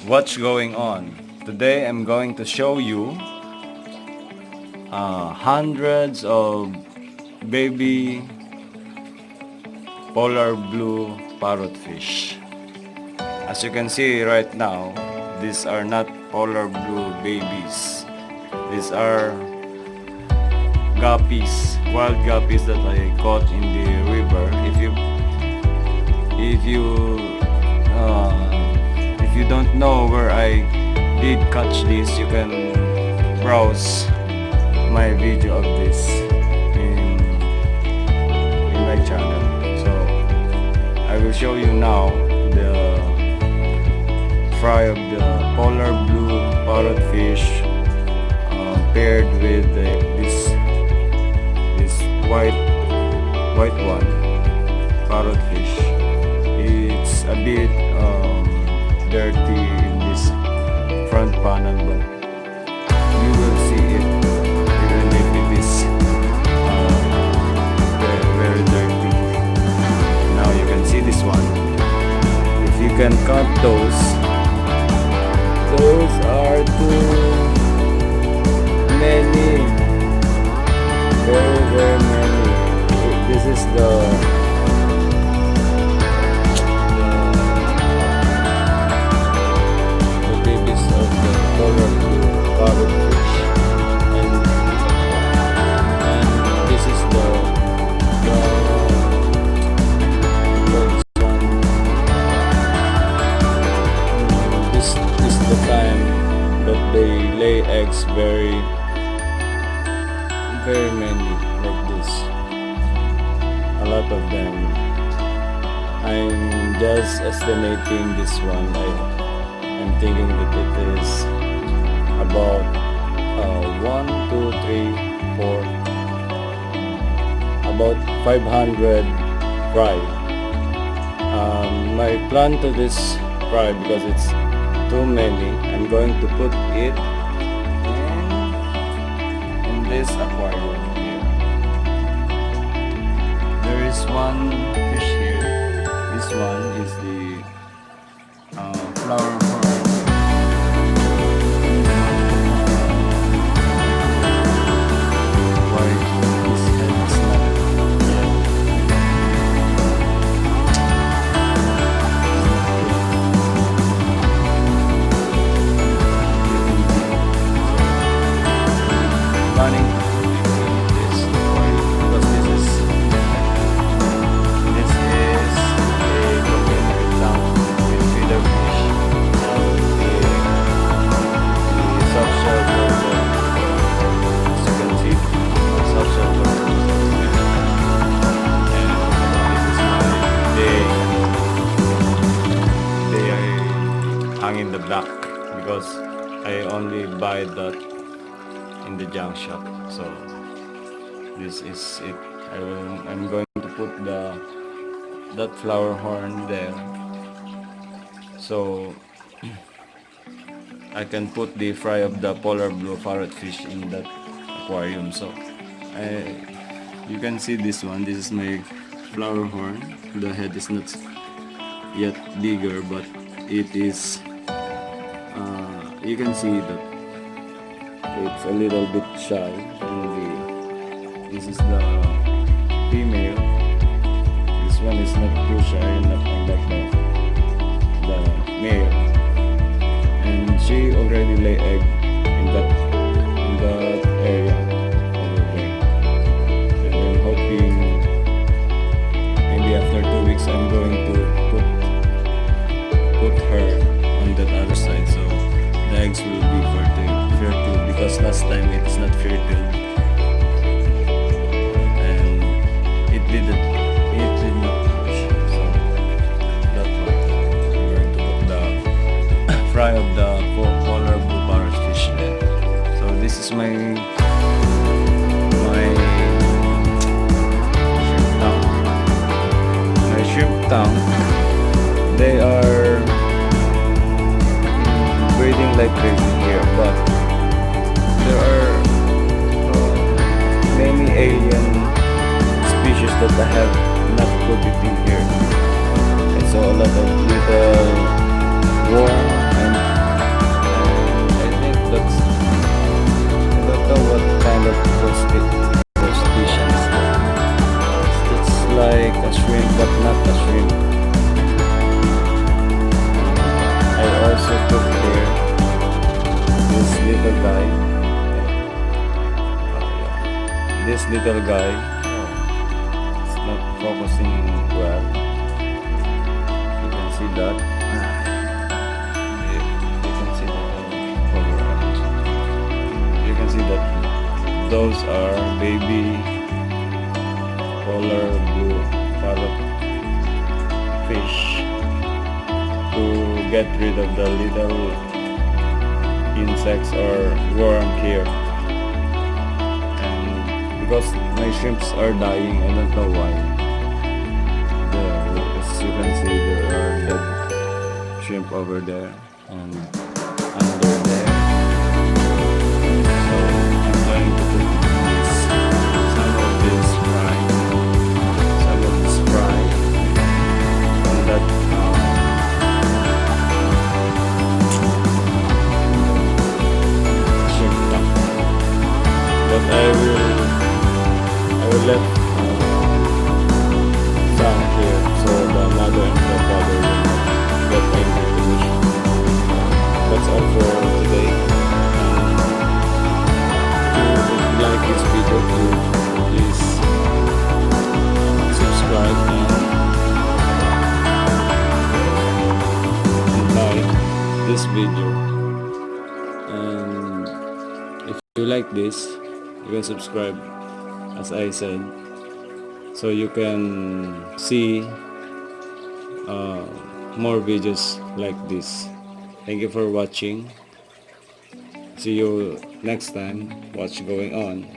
what's going on. Today I'm going to show you hundreds of baby polar blue parrotfish. As you can see right now, these are not polar blue babies. These are guppies, wild guppies that I caught in the river. If you don't know where I did catch this, you can browse my video of this in my channel. So I will show you now the fry of the polar blue parrotfish paired with this white one parrotfish. It's a bit dirty in this front panel, but you will see it even if it is very dirty. Now you can see this one. If you can count those are too many, very many. This is the babies of the polar blue parrotfish, and this is the this is the time that they lay eggs, very many like this, a lot of them. I'm just estimating this one. I'm thinking that it is about 1, 2, 3, 4, about 500 fry. My plan to this fry, because it's too many, I'm going to put it in this aquarium here. There is one fish here. This one is the flowerhorn. Why his head is not yet. Running this aquarium because this is a container tank with feeder fish. The softshell version, as you can see, softshell version. And this is my day I hang in the back because I only buy that in the junk shop. So this is it. I'm going to put that flower horn there, so I can put the fry of the polar blue parrotfish in that aquarium. So you can see this one. This is my flower horn. The head is not yet bigger, but it is. You can see that it's a little bit shy. This is the female. This one is not too shy, not like the male. And she already lay egg in that area over there. And I'm hoping maybe after 2 weeks I'm going to put her on that other side, so the eggs will be fertile, because last time it's not fertile and it did not push. So that's why I'm going to put the fry of the polar blue parrotfish there. So this is my shrimp tank. They are breeding like crazy here, but there are many alien species that I have not put it in here. I saw a lot of little worm and little guy, it's not focusing well. You can see that. You can see that cover up. You can see that those are baby polar blue parrot fish to get rid of the little insects or worm here. And because my shrimps are dying, I don't know why. As you can see, there are dead shrimp over there and under there. So I'm going to put some of this fry on that shrimp tank. But I will let some here so the mother and the father will not get angry with me. That's all for today. If you like this video, please subscribe and like this video. And if you like this, you can subscribe, as I said, so you can see more videos like this. Thank you for watching. See you next time. What's going on?